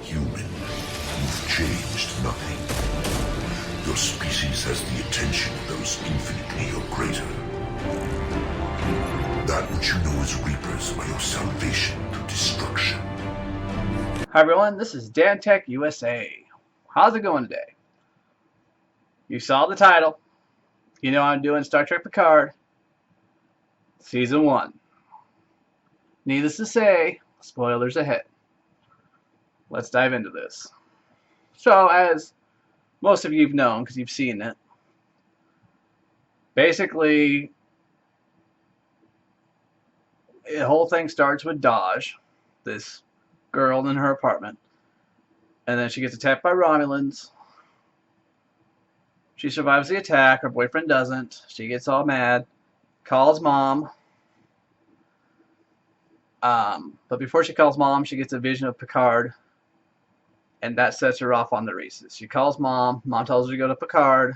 human. You've changed nothing. Your species has the attention of those infinitely or greater. That which you know as Reapers are your salvation through destruction. Hi everyone, this is DanTech USA. How's it going today? You saw the title. You know I'm doing Star Trek Picard, Season 1. Needless to say, spoilers ahead. Let's dive into this. So, as most of you have known, because you've seen it, basically, the whole thing starts with Daj, this girl in her apartment, and then she gets attacked by Romulans. She survives the attack, her boyfriend doesn't. She gets all mad, calls mom. But before she calls mom, she gets a vision of Picard, and that sets her off on the races. She calls mom, mom tells her to go to Picard,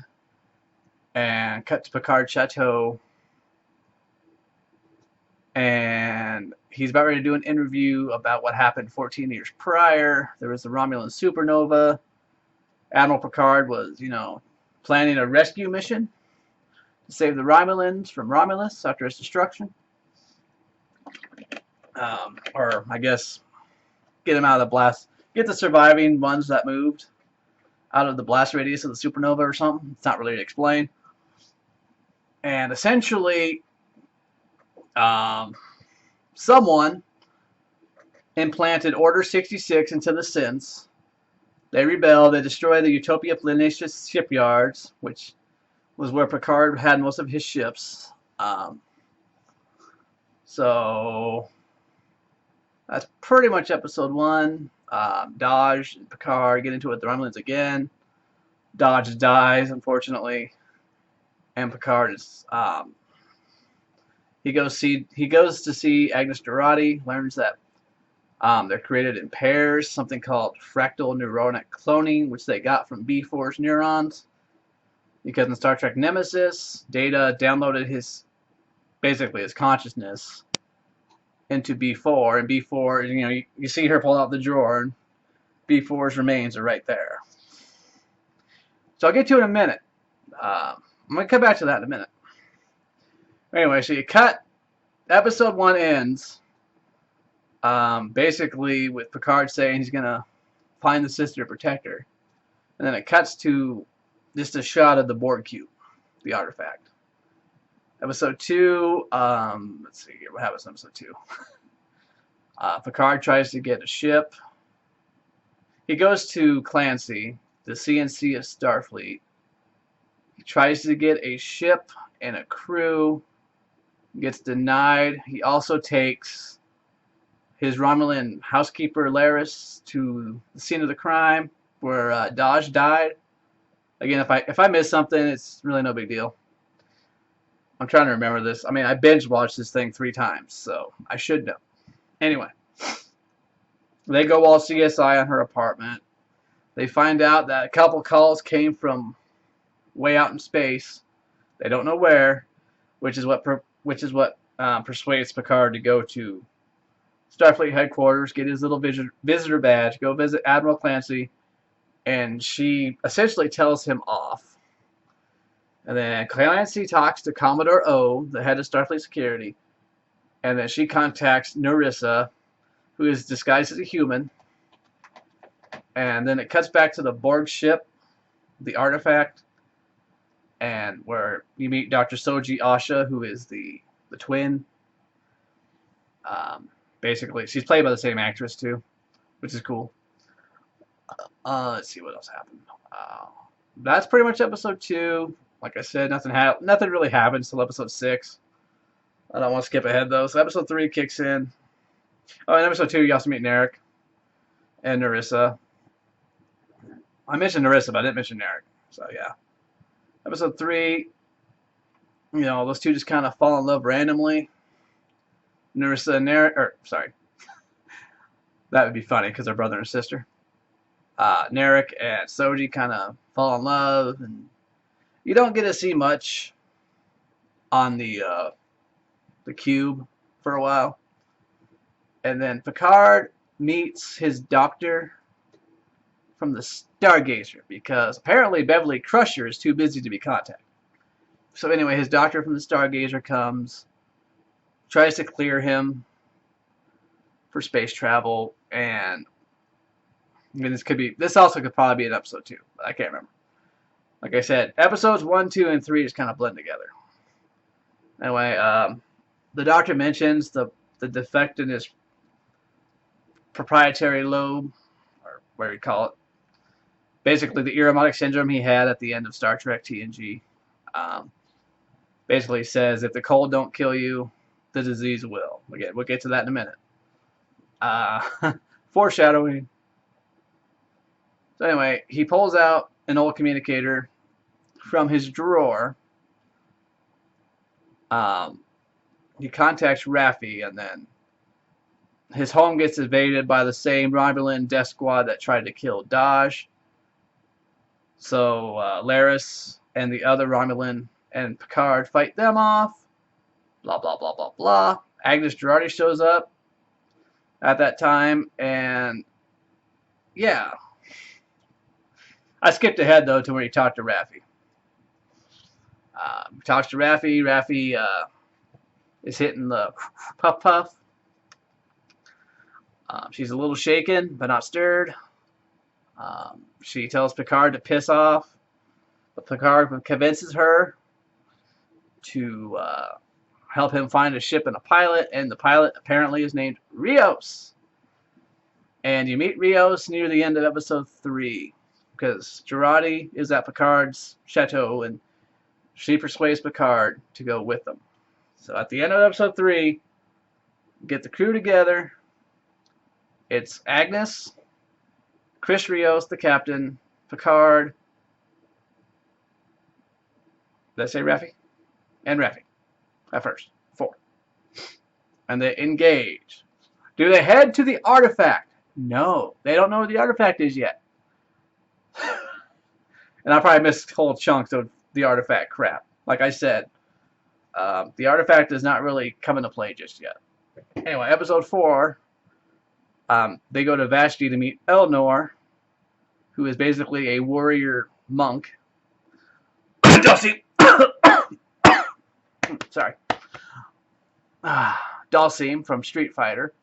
and cut to Picard's chateau, and he's about ready to do an interview about what happened 14 years prior. There was the Romulan supernova. Admiral Picard was, planning a rescue mission to save the Romulans from Romulus after its destruction. Or, I guess, get them out of the blast. Get the surviving ones that moved out of the blast radius of the supernova or something. It's not really explained. And essentially, someone implanted Order 66 into the synths. They rebel. They destroy the Utopia Planitia shipyards, which was where Picard had most of his ships. So that's pretty much episode 1. Daj and Picard get into it with the Romulans again. Daj dies, unfortunately, and Picard is he goes to see Agnes Dorati. Learns that they're created in pairs, something called fractal neuronic cloning, which they got from B4's neurons. Because in Star Trek Nemesis, Data downloaded his consciousness into B4, and B4, you see her pull out the drawer, and B4's remains are right there. So I'll get to it in a minute. I'm going to come back to that in a minute. Anyway, so you cut. Episode 1 ends basically with Picard saying he's going to find the sister to protect her. And then it cuts to just a shot of the Borg cube, the artifact. Episode 2, let's see here, what happens in episode 2? Picard tries to get a ship. He goes to Clancy, the CNC of Starfleet. He tries to get a ship and a crew. Gets denied. He also takes his Romulan housekeeper Laris to the scene of the crime where Daj died. Again, if I miss something, it's really no big deal. I'm trying to remember this. I mean, I binge watched this thing 3 times, so I should know. Anyway, they go all CSI on her apartment. They find out that a couple calls came from way out in space. They don't know where, which is what persuades Picard to go to Starfleet headquarters, get his little visitor badge, go visit Admiral Clancy, and she essentially tells him off. And then Clancy talks to Commodore O, the head of Starfleet Security, and then she contacts Narissa, who is disguised as a human. And then it cuts back to the Borg ship, the artifact, and where you meet Dr. Soji Asha, who is the twin. Basically, she's played by the same actress too, which is cool. Let's see what else happened. That's pretty much episode 2. Like I said, nothing really happens till episode 6. I don't want to skip ahead though. So episode 3 kicks in. Oh, in episode 2, you also meet Narek and Narissa. I mentioned Narissa, but I didn't mention Narek. So yeah. Episode 3, those two just kind of fall in love randomly. Narissa and Narek, that would be funny because they're brother and sister. Narek and Soji kind of fall in love, and you don't get to see much on the cube for a while. And then Picard meets his doctor, from the Stargazer because apparently Beverly Crusher is too busy to be contacted. So anyway, his doctor from the Stargazer comes, tries to clear him for space travel, and I mean, this also could probably be an episode 2, but I can't remember. Like I said, episodes 1, 2, and 3 just kind of blend together. Anyway, the doctor mentions the defect in his proprietary lobe, or whatever you call it. Basically, the Ironic syndrome he had at the end of Star Trek TNG. Basically says if the cold don't kill you, the disease will. Again, we'll get to that in a minute. Foreshadowing. So anyway, he pulls out an old communicator from his drawer. He contacts Raffi, and then his home gets invaded by the same Romulan death squad that tried to kill Daj. So Laris and the other Romulan and Picard fight them off. Blah, blah, blah, blah, blah. Agnes Girardi shows up at that time, and yeah. I skipped ahead, though, to where he talked to Raffi. He talks to Raffi. Raffi is hitting the puff puff. She's a little shaken, but not stirred. She tells Picard to piss off, but Picard convinces her to help him find a ship and a pilot, and the pilot apparently is named Rios. And you meet Rios near the end of episode 3, because Girardi is at Picard's chateau, and she persuades Picard to go with them. So at the end of episode 3, get the crew together. It's Agnes, Chris Rios, the captain, Picard. Did I say Raffi? And Raffi. At first. 4. And they engage. Do they head to the artifact? No. They don't know where the artifact is yet. And I probably missed whole chunks of the artifact crap. Like I said, the artifact does not really come into play just yet. Anyway, episode 4, they go to Vashti to meet Elnor, who is basically a warrior monk. Dulcie! Sorry. Dulcie from Street Fighter.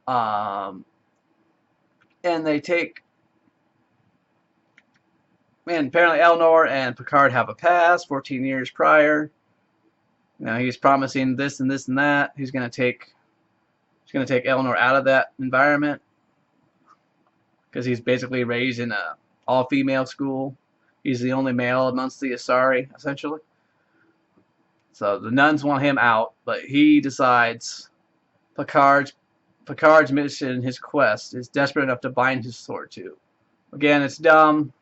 And they take... And apparently Elnor and Picard have a past, 14 years prior. You know, he's promising this and this and that. He's going to take Elnor out of that environment because he's basically raised in a all-female school. He's the only male amongst the Asari, essentially. So the nuns want him out, but he decides Picard's mission, his quest, is desperate enough to bind his sword to. Again, it's dumb.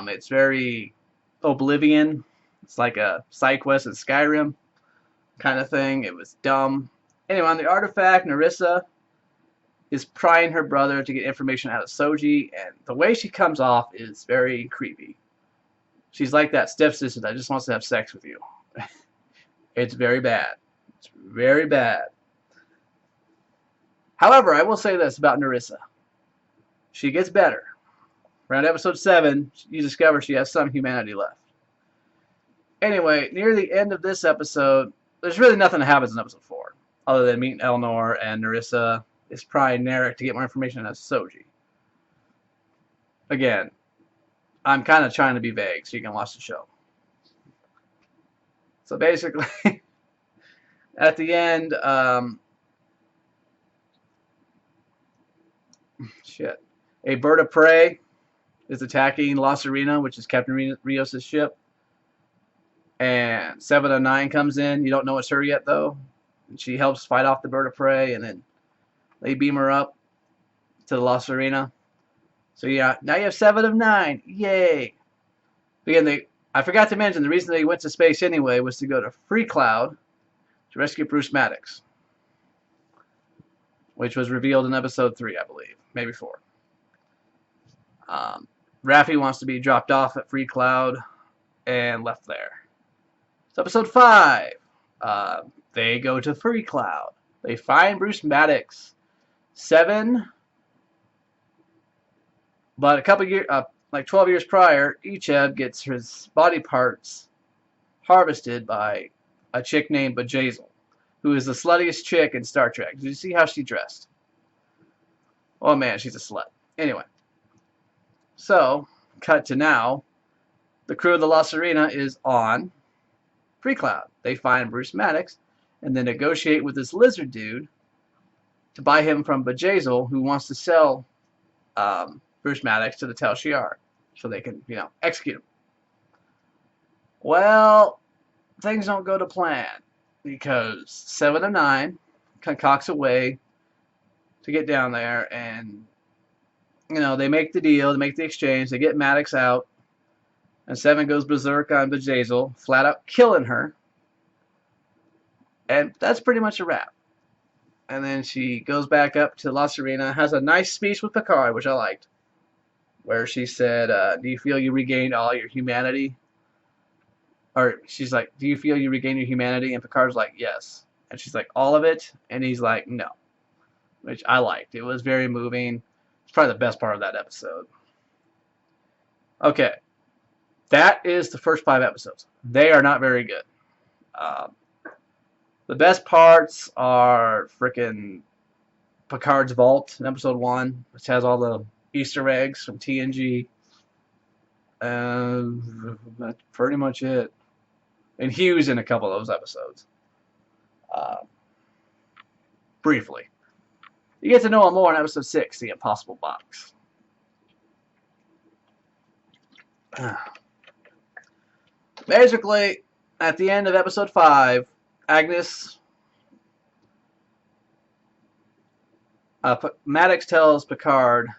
It's very Oblivion. It's like a side quest in Skyrim kind of thing. It was dumb. Anyway, on the artifact, Narissa is prying her brother to get information out of Soji, and the way she comes off is very creepy. She's like that stepsister that just wants to have sex with you. It's very bad. It's very bad. However, I will say this about Narissa. She gets better. Around episode 7, you discover she has some humanity left. Anyway, near the end of this episode, there's really nothing that happens in episode 4, other than meeting Elnor and Narissa is prying Narek to get more information on Soji. Again, I'm kind of trying to be vague so you can watch the show. So basically, at the end, a bird of prey is attacking La Serena, which is Captain Rios' ship. And 7 of 9 comes in. You don't know it's her yet, though. And she helps fight off the bird of prey, and then they beam her up to the La Serena. So yeah, now you have 7 of 9. Yay! Again, I forgot to mention the reason they went to space anyway was to go to Free Cloud to rescue Bruce Maddox, which was revealed in episode 3, I believe, maybe 4. Raffi wants to be dropped off at Free Cloud and left there. So episode 5, they go to Free Cloud. They find Bruce Maddox. 7 But a couple years, like 12 years prior, Icheb gets his body parts harvested by a chick named Bjayzl, who is the sluttiest chick in Star Trek. Did you see how she dressed? Oh man, she's a slut. Anyway, so cut to now. The crew of the La Sirena is on Freecloud. They find Bruce Maddox and then negotiate with this lizard dude to buy him from Bjayzl, who wants to sell Bruce Maddox to the Tal Shiar so they can, execute him. Well, things don't go to plan because 7 of 9 concocts a way to get down there, and they make the deal, they make the exchange, they get Maddox out, and 7 goes berserk on Bjayzl, flat out killing her, and that's pretty much a wrap. And then she goes back up to La Sirena, has a nice speech with Picard, which I liked, where she said, do you feel you regained all your humanity? Or she's like, do you feel you regained your humanity? And Picard's like, yes. And she's like, all of it? And he's like, no. Which I liked. It was very moving. It's probably the best part of that episode. Okay. That is the first 5 episodes. They are not very good. The best parts are frickin' Picard's Vault in episode 1, which has all the Easter eggs from TNG. That's pretty much it. And Hugh's in a couple of those episodes. Briefly. You get to know him more in episode 6, The Impossible Box. Basically, at the end of episode 5, Agnes, Maddox tells Picard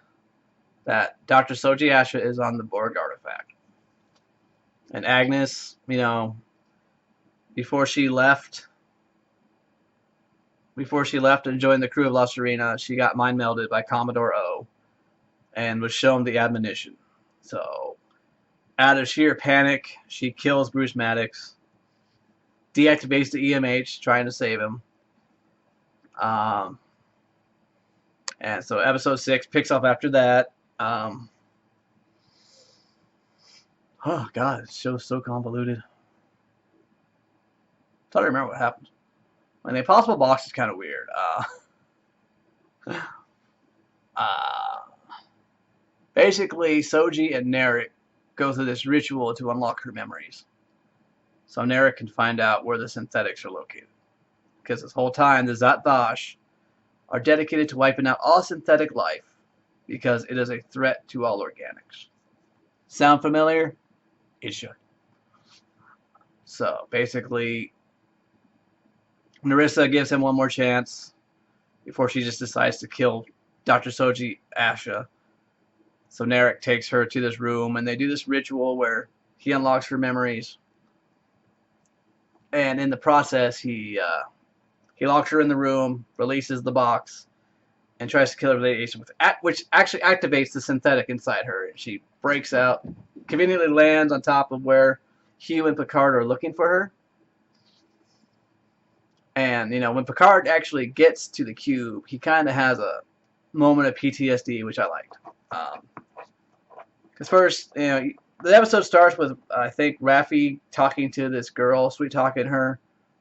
that Dr. Soji Asha is on the Borg artifact. And Agnes, before she left and joined the crew of La Sirena, she got mind melded by Commodore O and was shown the admonition. So, out of sheer panic, she kills Bruce Maddox, deactivates the EMH, trying to save him. And so episode 6 picks up after that. Oh God, this show's so convoluted. I'm trying to remember what happened. And the Impossible Box is kind of weird. Basically, Soji and Narek go through this ritual to unlock her memories. So Narek can find out where the synthetics are located. Because this whole time, the Zat Vash are dedicated to wiping out all synthetic life because it is a threat to all organics. Sound familiar? It should. So basically, Narissa gives him one more chance before she just decides to kill Dr. Soji Asha. So Narek takes her to this room and they do this ritual where he unlocks her memories. And in the process, he locks her in the room, releases the box, and tries to kill her with radiation, which actually activates the synthetic inside her. And she breaks out, conveniently lands on top of where Hugh and Picard are looking for her. And, when Picard actually gets to the cube, he kind of has a moment of PTSD, which I liked. Because first, the episode starts with, I think, Raffi talking to this girl, sweet-talking her.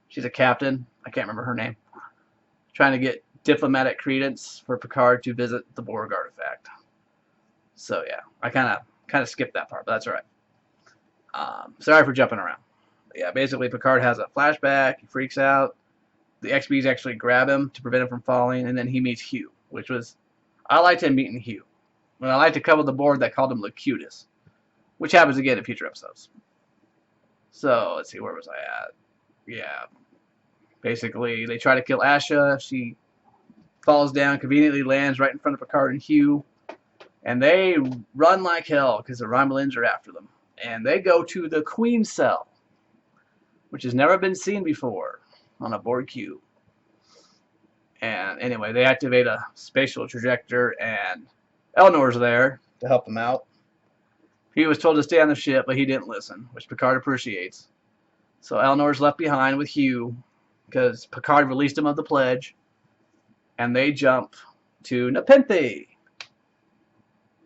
She's a captain. I can't remember her name. Trying to get diplomatic credence for Picard to visit the Borg artifact. So, yeah. I kind of skipped that part, but that's alright. Sorry for jumping around. But yeah, basically, Picard has a flashback. He freaks out. The XBs actually grab him to prevent him from falling, and then he meets Hugh, which was... I liked him meeting Hugh. And I liked a couple of the board that called him Locutus, which happens again in future episodes. So, let's see, where was I at? Yeah. Basically, they try to kill Asha. She falls down, conveniently lands right in front of Picard and Hugh. And they run like hell because the Romulans are after them. And they go to the Queen Cell, which has never been seen before on a Borg cube. And anyway, they activate a spatial trajector, and Elnor's there to help them out. He was told to stay on the ship, but he didn't listen, which Picard appreciates. So Elnor's left behind with Hugh, because Picard released him of the pledge, and they jump to Nepenthe.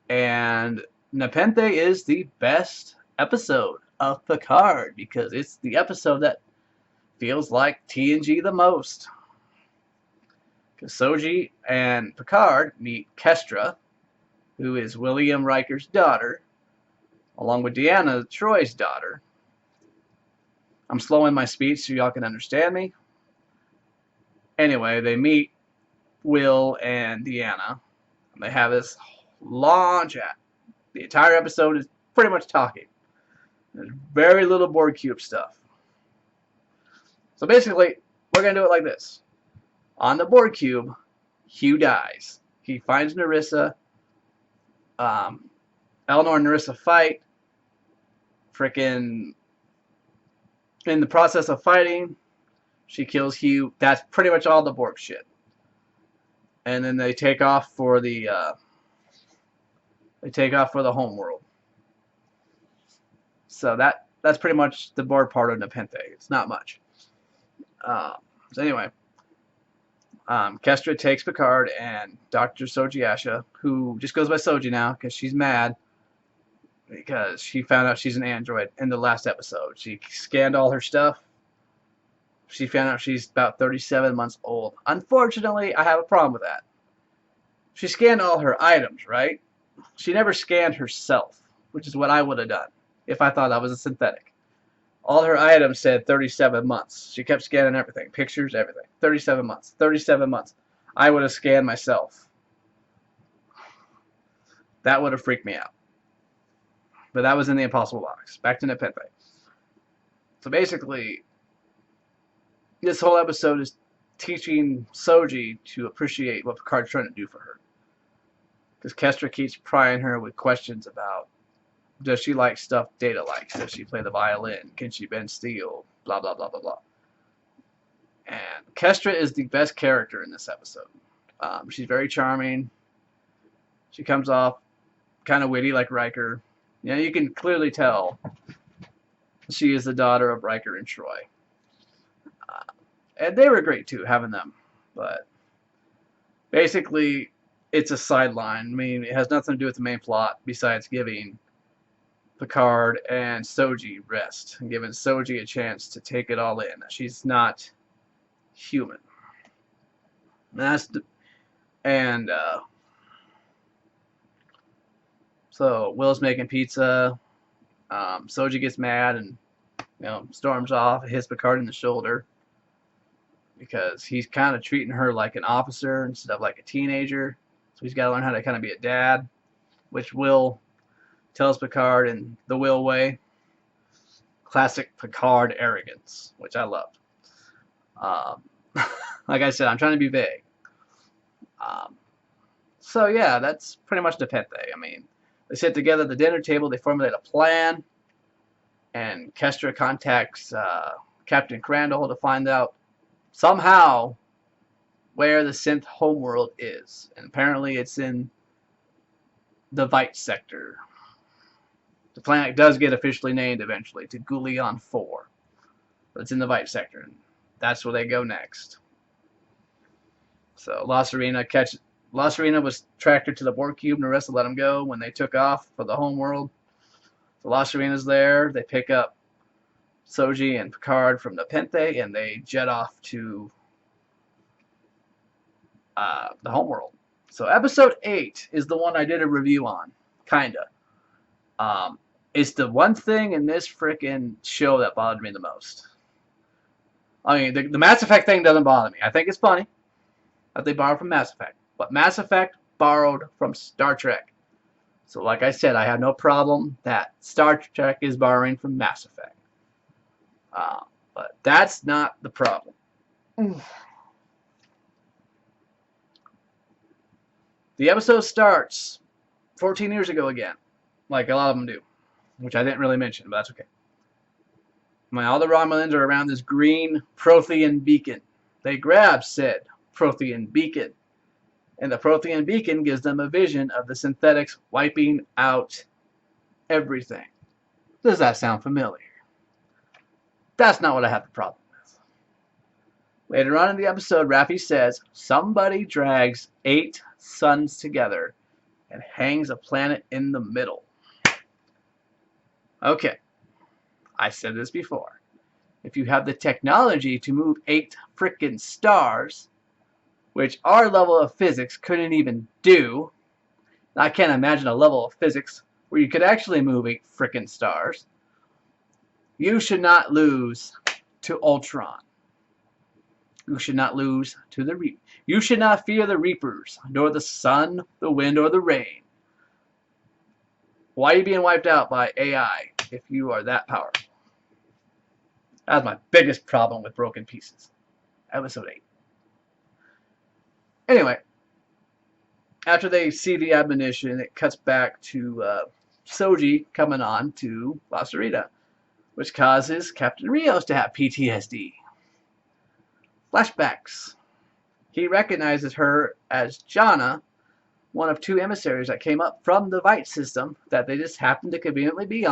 And Nepenthe is the best episode of Picard because it's the episode that feels like TNG the most. Because Soji and Picard meet Kestra, who is William Riker's daughter, along with Deanna, Troy's daughter. I'm slowing my speech so y'all can understand me. Anyway, they meet Will and Deanna. And they have this long chat. The entire episode is pretty much talking. There's very little board cube stuff. So basically, we're going to do it like this. On the board cube, Hugh dies. He finds Narissa. Eleanor and Narissa fight. Frickin' in the process of fighting, she kills Hugh. That's pretty much all the Borg shit. And then they take off for the homeworld. So that's pretty much the Borg part of Nepenthe. It's not much. So anyway, Kestra takes Picard and Dr. Soji Asha, who just goes by Soji now because she's mad because she found out she's an android in the last episode. She scanned all her stuff. She found out she's about 37 months old. Unfortunately, I have a problem with that. She scanned all her items, right? She never scanned herself, which is what I would have done if I thought I was a synthetic. All her items said 37 months. She kept scanning everything, pictures, everything. 37 months, 37 months. I would have scanned myself. That would have freaked me out. But that was in the Impossible Box. Back to Nepenthe. So basically, this whole episode is teaching Soji to appreciate what Picard's trying to do for her. Because Kestra keeps prying her with questions about, does she like stuff Data likes? Does she play the violin? Can she bend steel? Blah, blah, blah, blah, blah. And Kestra is the best character in this episode. She's very charming. She comes off kind of witty like Riker. You know, you can clearly tell she is the daughter of Riker and Troy. And they were great too, having them. But basically, it's a sideline. I mean, it has nothing to do with the main plot besides giving Picard and Soji rest and giving Soji a chance to take it all in. She's not human. So Will's making pizza. Soji gets mad and storms off, hits Picard in the shoulder because he's kind of treating her like an officer instead of like a teenager. So he's got to learn how to kind of be a dad, which Will tells Picard in the Will way. Classic Picard arrogance, which I loved. Like I said, I'm trying to be vague. So yeah, that's pretty much Nepenthe. I mean, they sit together at the dinner table, they formulate a plan, and Kestra contacts Captain Crandall to find out somehow where the synth homeworld is. And apparently it's in the Vite sector. The planet does get officially named eventually to Gulion 4. But it's in the Vite sector, and that's where they go next. So La Serena was tracked her to the Borg cube, and Narissa let him go when they took off for the homeworld. So La Serena's there. They pick up Soji and Picard from Nepenthe, and they jet off to the homeworld. So episode 8 is the one I did a review on, kinda. It's the one thing in this frickin' show that bothered me the most. I mean, the Mass Effect thing doesn't bother me. I think it's funny that they borrowed from Mass Effect. But Mass Effect borrowed from Star Trek. So like I said, I have no problem that Star Trek is borrowing from Mass Effect. But that's not the problem. The episode starts 14 years ago again, like a lot of them do, which I didn't really mention, but that's okay. When all the Romulans are around this green Prothean beacon, they grab said Prothean beacon, and the Prothean beacon gives them a vision of the synthetics wiping out everything. Does that sound familiar? That's not what I have the problem with. Later on in the episode, Raffi says, somebody drags 8 suns together and hangs a planet in the middle. Okay, I said this before. If you have the technology to move 8 frickin' stars, which our level of physics couldn't even do, I can't imagine a level of physics where you could actually move 8 frickin' stars, you should not lose to Ultron. You should not lose to the Reapers. You should not fear the Reapers, nor the sun, the wind, or the rain. Why are you being wiped out by AI if you are that powerful? That's my biggest problem with Broken Pieces. Episode 8. Anyway, after they see the admonition, it cuts back to Soji coming on to La Sarita, which causes Captain Rios to have PTSD. Flashbacks. He recognizes her as Jana, one of 2 emissaries that came up from the Vite system that they just happened to conveniently be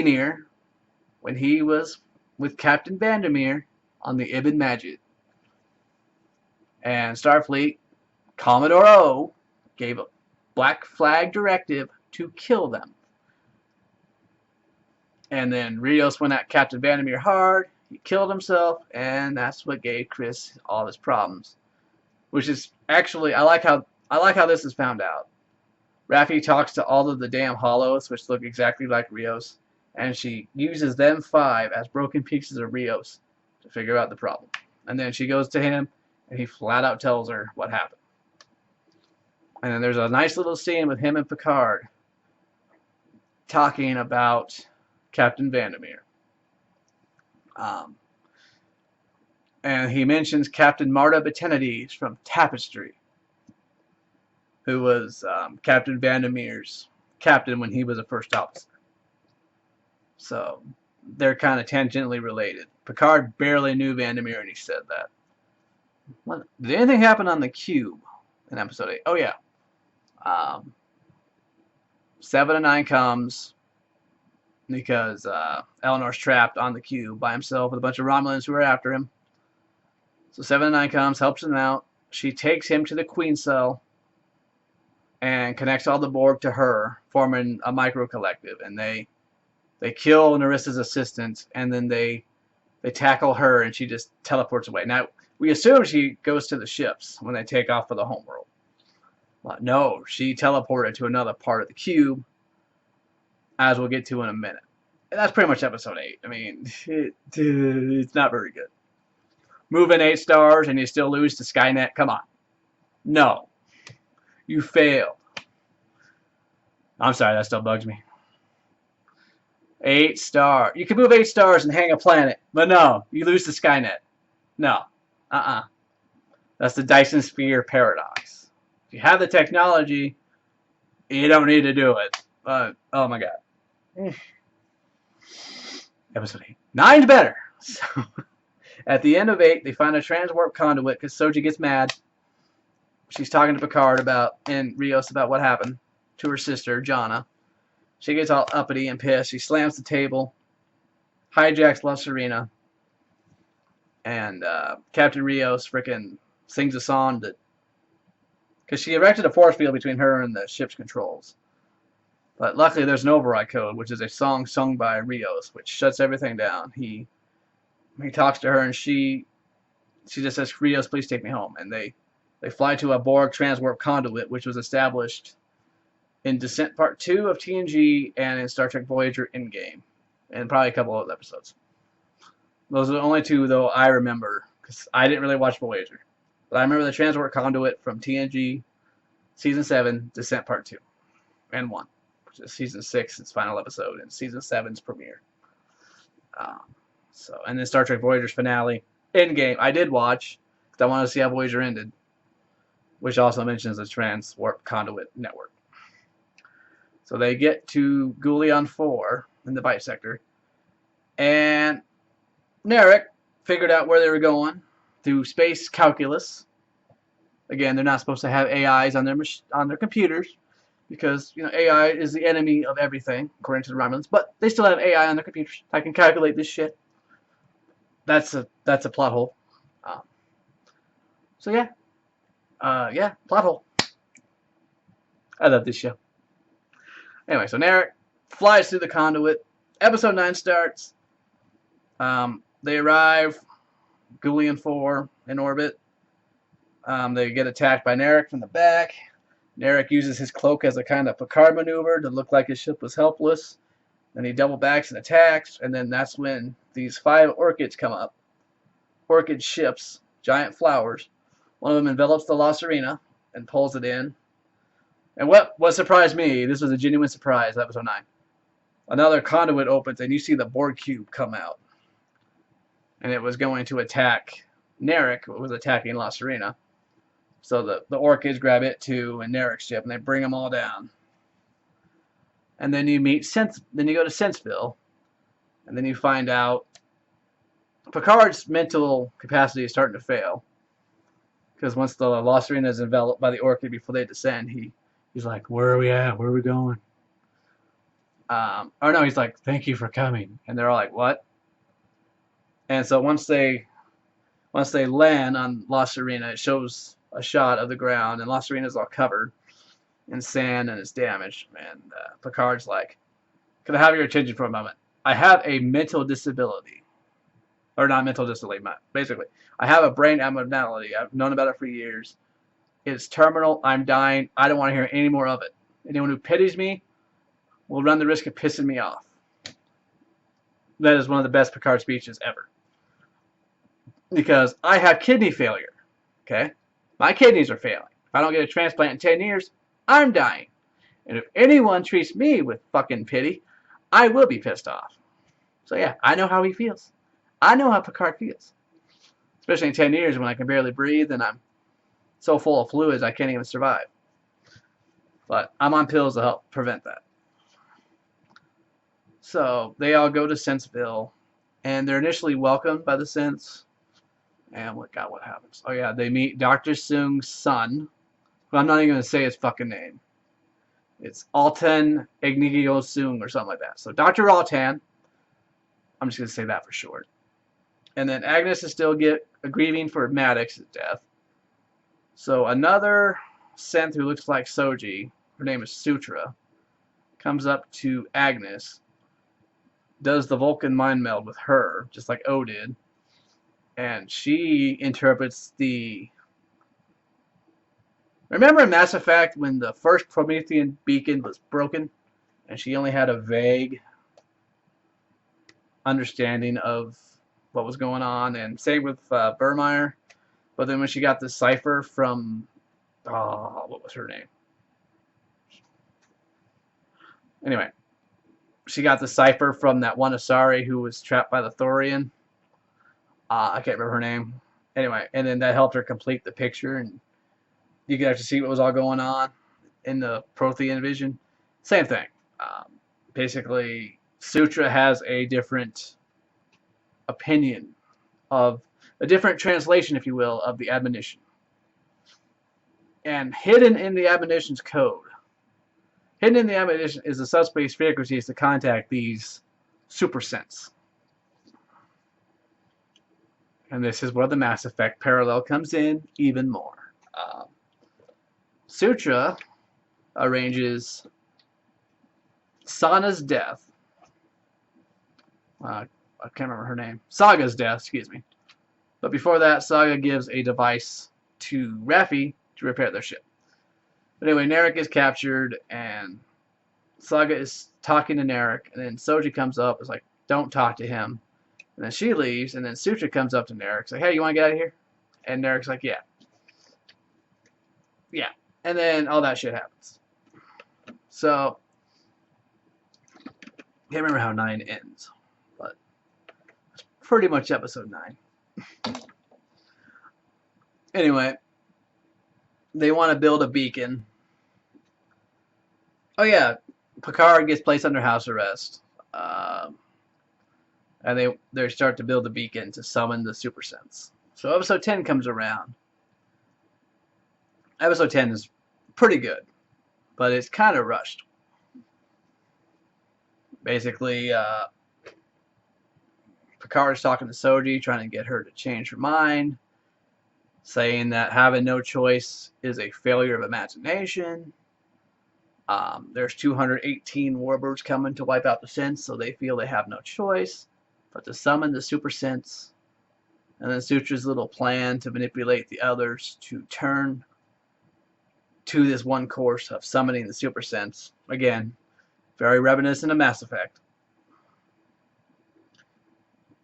near, when he was with Captain Vandermeer on the Ibn Majid. And Starfleet, Commodore O, gave a black flag directive to kill them. And then Rios went at Captain Vandermeer hard. He killed himself, and that's what gave Chris all his problems. Which is actually, I like how this is found out. Raffi talks to all of the damn hollows, which look exactly like Rios, and she uses them 5 as broken pieces of Rios to figure out the problem. And then she goes to him, and he flat out tells her what happened. And then there's a nice little scene with him and Picard talking about Captain Vandermeer. And he mentions Captain Marta Betenides from Tapestry, who was Captain Vandermeer's captain when he was a first officer. So they're kind of tangentially related. Picard barely knew Vandermeer, and he said that. What, did anything happen on the cube in episode 8? Oh yeah. 7 and 9 comes because Eleanor's trapped on the cube by himself with a bunch of Romulans who are after him. So 7 and 9 comes, helps him out. She takes him to the Queen Cell and connects all the Borg to her, forming a micro collective. And they kill Narissa's assistant, and then they tackle her, and she just teleports away. Now, we assume she goes to the ships when they take off for the homeworld. But no, she teleported to another part of the cube, as we'll get to in a minute. And that's pretty much episode 8. I mean, it's not very good. Moving 8 stars and you still lose to Skynet? Come on. No. You failed. I'm sorry, that still bugs me. 8 stars. You can move 8 stars and hang a planet, but no, you lose to Skynet. No. That's the Dyson Sphere paradox. If you have the technology, you don't need to do it. But, oh my god. Episode 8. 9's better. So, at the end of 8, they find a transwarp conduit because Soji gets mad. She's talking to Picard and Rios about what happened to her sister, Jana. She gets all uppity and pissed. She slams the table, hijacks La Serena, and Captain Rios frickin' sings a song because she erected a force field between her and the ship's controls. But luckily there's an override code, which is a song sung by Rios, which shuts everything down. He talks to her, and she just says, Rios, please take me home. And they fly to a Borg transwarp conduit, which was established in Descent Part 2 of TNG and in Star Trek Voyager Endgame, and probably a couple of episodes. Those are the only 2, though, I remember, because I didn't really watch Voyager. But I remember the transwarp conduit from TNG Season 7, Descent Part 2, and 1, which is Season 6, its final episode, and Season 7's premiere. And then Star Trek Voyager's finale, Endgame, I did watch, because I wanted to see how Voyager ended, which also mentions the transwarp conduit network. So they get to Gulion 4 in the Vite sector, and Narek figured out where they were going through space calculus. Again, they're not supposed to have AIs on their computers, because AI is the enemy of everything, according to the Romulans. But they still have AI on their computers. I can calculate this shit. That's a plot hole. So yeah, plot hole. I love this show. Anyway, so Narek flies through the conduit. Episode 9 starts. They arrive, Gulian 4 in orbit. They get attacked by Narek from the back. Narek uses his cloak as a kind of Picard maneuver to look like his ship was helpless. Then he double backs and attacks, and then that's when these 5 orchids come up. Orchid ships, giant flowers. One of them envelops the La Serena and pulls it in. And what surprised me, this was a genuine surprise, episode 9. Another conduit opens, and you see the Borg cube come out. And it was going to attack Narek, who was attacking La Serena. So the orchids grab it too, and Narek's ship, and they bring them all down. And then you meet then you go to Senseville, and then you find out Picard's mental capacity is starting to fail. Because once the La Serena is enveloped by the orchid before they descend, he's like, "Where are we at? Where are we going?" Or no, he's like, "Thank you for coming," and they're all like, "What?" And so once they land on La Serena, it shows a shot of the ground, and La Serena's all covered in sand and it's damaged. And Picard's like, "Can I have your attention for a moment? I have a mental disability." Or not mental disability, basically. I have a brain abnormality. I've known about it for years. It's terminal. I'm dying. I don't want to hear any more of it. Anyone who pities me will run the risk of pissing me off. That is one of the best Picard speeches ever. Because I have kidney failure. Okay? My kidneys are failing. If I don't get a transplant in 10 years, I'm dying. And if anyone treats me with fucking pity, I will be pissed off. So yeah, I know how he feels. I know how Picard feels. Especially in 10 years when I can barely breathe and I'm so full of fluids I can't even survive. But I'm on pills to help prevent that. So they all go to Senseville, and they're initially welcomed by the Sense. And what happens? Oh yeah, they meet Dr. Soong's son, who I'm not even going to say his fucking name. It's Altan Ignigio Soong or something like that. So Dr. Altan, I'm just going to say that for short. And then Agnes is still grieving for Maddox's death. So another synth who looks like Soji, her name is Sutra, comes up to Agnes, does the Vulcan mind meld with her, just like O did, and she interprets the... Remember in Mass Effect when the first Promethean beacon was broken, and she only had a vague understanding of what was going on, and same with Burmeyer. But then when she got the cipher from, what was her name? Anyway, she got the cipher from that one Asari who was trapped by the Thorian. I can't remember her name. Anyway, and then that helped her complete the picture, and you could actually see what was all going on in the Prothean vision. Same thing. Basically, Sutra has a different opinion of a different translation, if you will, of the admonition. And hidden in the admonition's code, hidden in the admonition is the subspace frequencies to contact these super sense. And this is where the Mass Effect parallel comes in even more. Sutra arranges Sana's death. I can't remember her name. Saga's death, excuse me. But before that, Saga gives a device to Raffi to repair their ship. But anyway, Narek is captured, and Saga is talking to Narek, and then Soji comes up, is like, "Don't talk to him." And then she leaves, and then Sutra comes up to Narek, like, "Hey, you want to get out of here?" And Narek's like, "Yeah." Yeah. And then all that shit happens. So, can't remember how 9 ends, but it's pretty much episode 9. Anyway, they want to build a beacon. Oh yeah, Picard gets placed under house arrest. And they start to build a beacon to summon the super sense. So episode 10 comes around. Episode 10 is pretty good, but it's kind of rushed. Basically, Picard's talking to Soji, trying to get her to change her mind, saying that having no choice is a failure of imagination. There's 218 warbirds coming to wipe out the synths, so they feel they have no choice but to summon the super synths. And then Sutra's little plan to manipulate the others to turn to this one course of summoning the super synths. Again, very reminiscent of Mass Effect.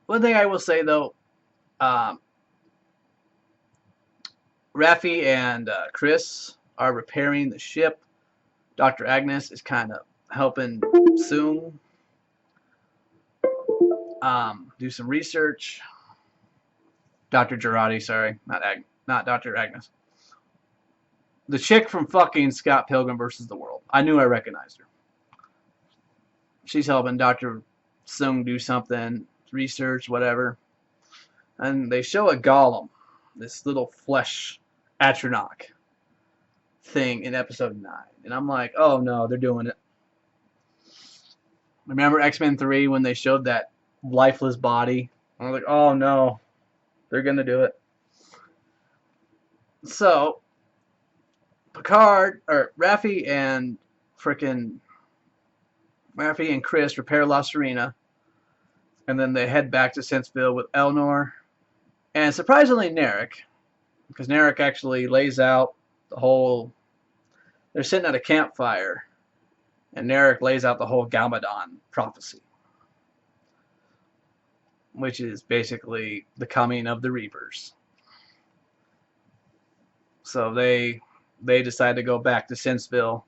One thing I will say though, Raffi and Chris are repairing the ship. Dr. Agnes is kind of helping Soong do some research. Dr. Girardi, sorry, not Dr. Agnes. The chick from fucking Scott Pilgrim vs. the World. I knew I recognized her. She's helping Dr. Soong do something, research, whatever. And they show a golem, this little flesh Atronach thing in episode 9. And I'm like, oh no, they're doing it. Remember X-Men 3 when they showed that lifeless body? I was like, oh no, they're going to do it. So, Picard, or Raffi and Chris repair La Sirena. And then they head back to Sentsville with Elnor. And surprisingly, Narek. Because Narek actually lays out the whole... They're sitting at a campfire. And Narek lays out the whole Galmadon prophecy. Which is basically the coming of the Reapers. So they decide to go back to Sentsville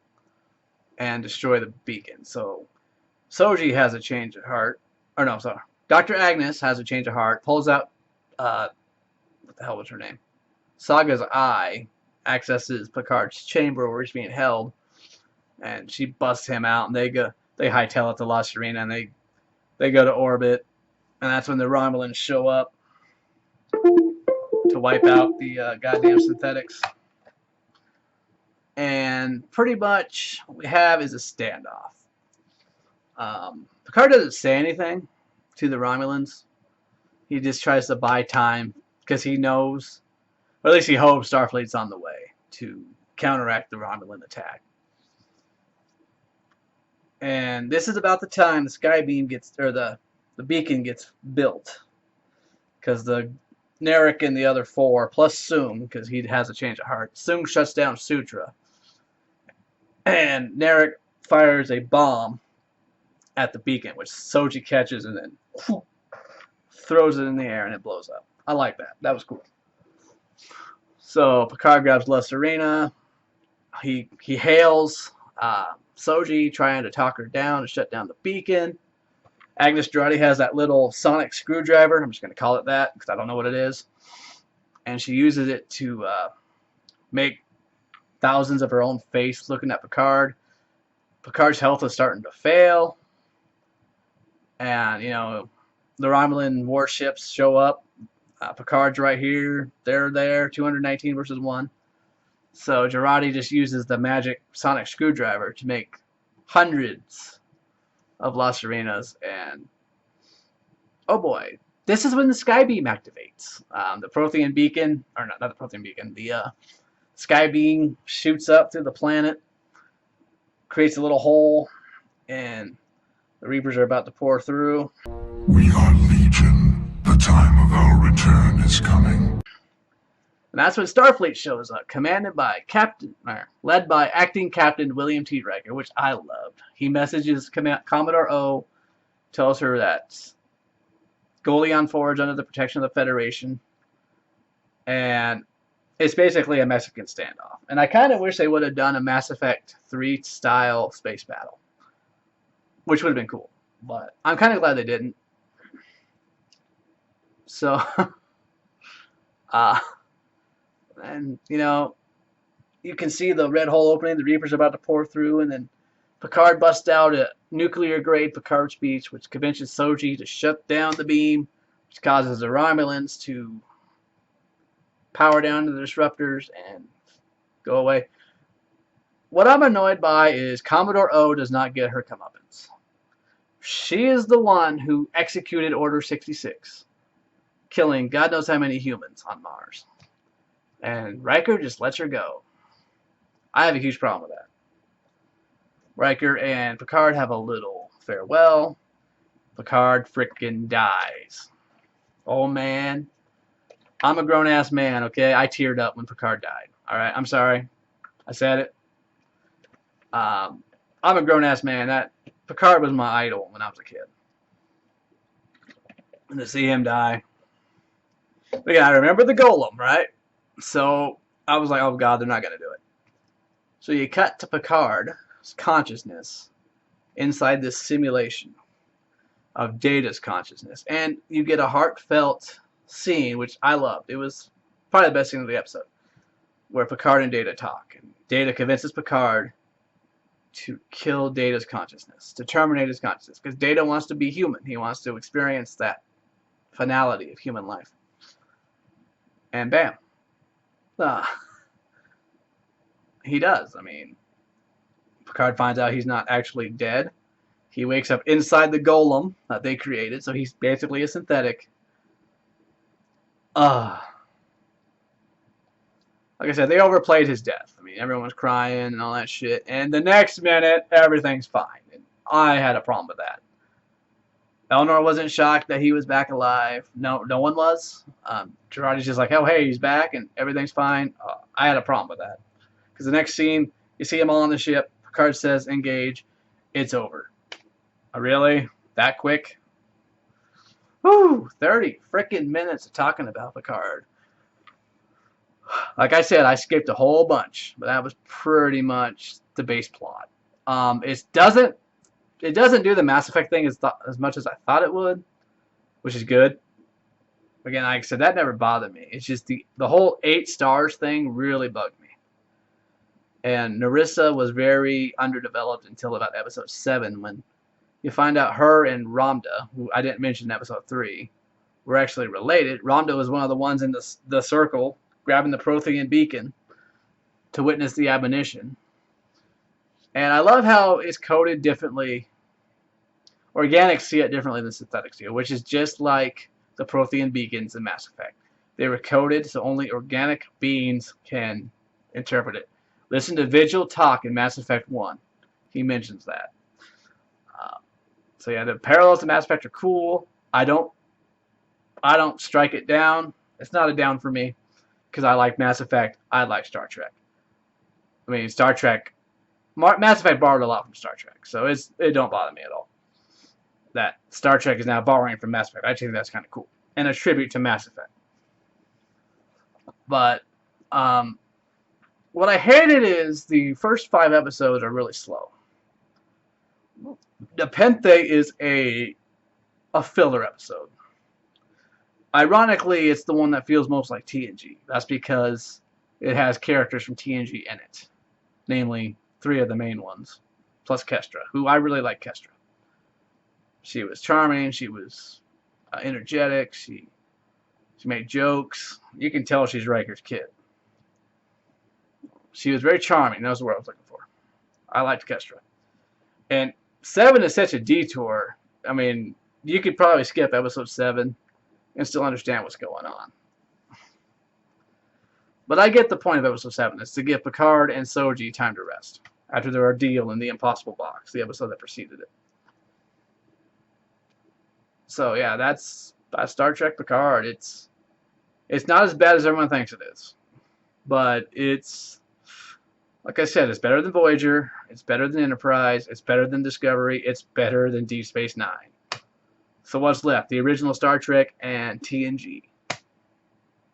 and destroy the beacon. So Soji has a change of heart. Or no, sorry. Dr. Agnes has a change of heart. Pulls out... what the hell was her name? Saga's eye. Accesses Picard's chamber where he's being held. And she busts him out. And they hightail it to La Sirena. And they go to orbit. And that's when the Romulans show up to wipe out the goddamn synthetics. And pretty much what we have is a standoff. Picard doesn't say anything to the Romulans. He just tries to buy time because he knows, or at least he hopes, Starfleet's on the way to counteract the Romulan attack. And this is about the time the Skybeam gets, or the beacon gets built, because the Narek and the other 4, plus Soong, because he has a change of heart. Soong shuts down Sutra, and Narek fires a bomb at the beacon, which Soji catches and then whoosh, throws it in the air and it blows up. I like that. That was cool. So Picard grabs La Sirena. He hails Soji, trying to talk her down to shut down the beacon. Agnes Girardi has that little sonic screwdriver. I'm just going to call it that because I don't know what it is. And she uses it to make thousands of her own face looking at Picard. Picard's health is starting to fail. And, you know, the Romulan warships show up. Picard's right here. They're there. 219 versus 1. So Girardi just uses the magic sonic screwdriver to make hundreds of La Sirenas. And, oh boy, this is when the Skybeam activates. The Prothean beacon, or not the Prothean beacon, the Skybeam shoots up through the planet, creates a little hole, and the Reapers are about to pour through. We are Legion. The time of our return is coming. And that's when Starfleet shows up, led by acting Captain William T. Riker, which I loved. He messages Commodore O, tells her that Golion Forge under the protection of the Federation, and it's basically a Mexican standoff. And I kind of wish they would have done a Mass Effect 3 style space battle, which would have been cool. But I'm kind of glad they didn't. So, and, you know, you can see the red hole opening, the Reapers are about to pour through, and then Picard busts out a nuclear-grade Picard speech, which convinces Soji to shut down the beam, which causes the Romulans to power down to the disruptors and go away. What I'm annoyed by is Commodore O does not get her comeuppance. She is the one who executed Order 66, killing God knows how many humans on Mars. And Riker just lets her go. I have a huge problem with that. Riker and Picard have a little farewell. Picard frickin' dies. Oh man. I'm a grown-ass man, okay? I teared up when Picard died. Alright, I'm sorry. I said it. I'm a grown-ass man. That Picard was my idol when I was a kid. And to see him die. But yeah, I remember the golem, right? So I was like, oh god, they're not going to do it. So you cut to Picard's consciousness inside this simulation of Data's consciousness. And you get a heartfelt scene, which I loved. It was probably the best scene of the episode, where Picard and Data talk. And Data convinces Picard to kill Data's consciousness, to terminate his consciousness, because Data wants to be human. He wants to experience that finality of human life. And bam. He does. I mean, Picard finds out he's not actually dead. He wakes up inside the golem that they created, so he's basically a synthetic. Like I said, they overplayed his death. I mean, everyone was crying and all that shit. And the next minute, everything's fine. And I had a problem with that. Eleanor wasn't shocked that he was back alive. No one was. Girardi's just like, oh, hey, he's back and everything's fine. I had a problem with that. Because the next scene, you see them all on the ship. Picard says, engage. It's over. Really? That quick? Whew, 30 freaking minutes of talking about Picard. Like I said, I skipped a whole bunch, but that was pretty much the base plot. It doesn't do the Mass Effect thing as much as I thought it would, which is good. Again, like I said, that never bothered me. It's just the whole 8 stars thing really bugged me. And Narissa was very underdeveloped until about episode 7, when you find out her and Ramda, who I didn't mention in episode 3, were actually related. Ramda was one of the ones in the circle grabbing the Prothean beacon to witness the admonition. And I love how it's coded differently. Organics see it differently than synthetics do, which is just like the Prothean beacons in Mass Effect. They were coded so only organic beings can interpret it. Listen to Vigil talk in Mass Effect 1. He mentions that. So yeah, the parallels to Mass Effect are cool. I don't strike it down. It's not a down for me, because I like Mass Effect. I like Star Trek. I mean, Star Trek, Mass Effect borrowed a lot from Star Trek, so it don't bother me at all that Star Trek is now borrowing from Mass Effect. I think that's kind of cool, and a tribute to Mass Effect. But what I hated is the first 5 episodes are really slow. Nepenthe is a filler episode. Ironically, it's the one that feels most like TNG. That's because it has characters from TNG in it. Namely, 3 of the main ones. Plus Kestra, who I really like Kestra. She was charming. She was energetic. She made jokes. You can tell she's Riker's kid. She was very charming. That was the word I was looking for. I liked Kestra. And 7 is such a detour. I mean, you could probably skip episode 7 and still understand what's going on. But I get the point of episode 7. It's to give Picard and Soji time to rest after their ordeal in the Impossible Box, the episode that preceded it. So yeah, that's Star Trek Picard. It's not as bad as everyone thinks it is. But it's, like I said, it's better than Voyager, it's better than Enterprise, it's better than Discovery, it's better than Deep Space Nine. So what's left? The original Star Trek and TNG.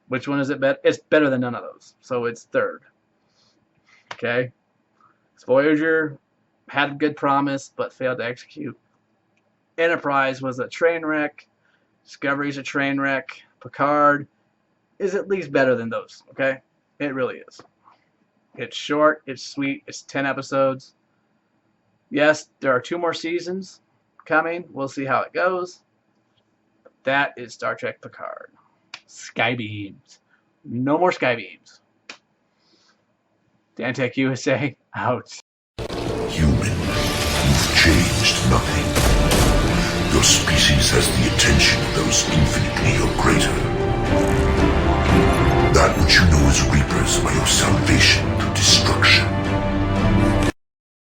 Which one is it better? It's better than none of those. So it's third. Okay? Voyager had good promise, but failed to execute. Enterprise was a train wreck. Discovery's a train wreck. Picard is at least better than those. Okay? It really is. It's short, it's sweet, it's 10 episodes. Yes, there are 2 more seasons coming. We'll see how it goes. That is Star Trek Picard. Skybeams. No more Skybeams. Dantech USA, out. Human, you've changed nothing. Your species has the attention of those infinitely or greater. That which you know as Reapers are your salvation to destruction.